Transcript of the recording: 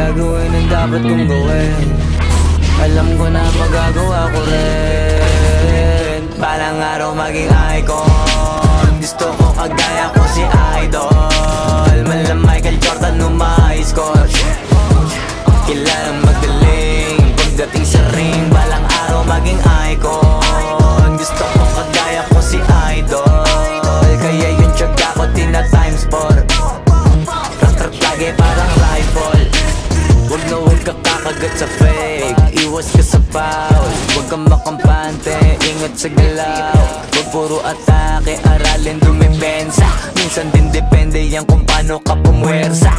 gagawin ang dapat kong gawin. Alam ko na magagawa ko rin. Balang araw maging icon. Gusto ko kagaya ko si Idol. Mala Michael Jordan nung ma-high score. Kilalang magaling pagdating sa ring. Balang araw maging icon. Gusto ko kagaya ko si Idol. Kaya yung tiyaga ko tina-times 4. Rat-rat lagi parang rifle. Huwag na huwag ka kakagat sa fake. Iwas ka sa foul. Huwag kang makampante, ingat sa galaw. Huwag puro atake, aralin dumipensa. Minsan din depende yan kung paano ka pumwersa.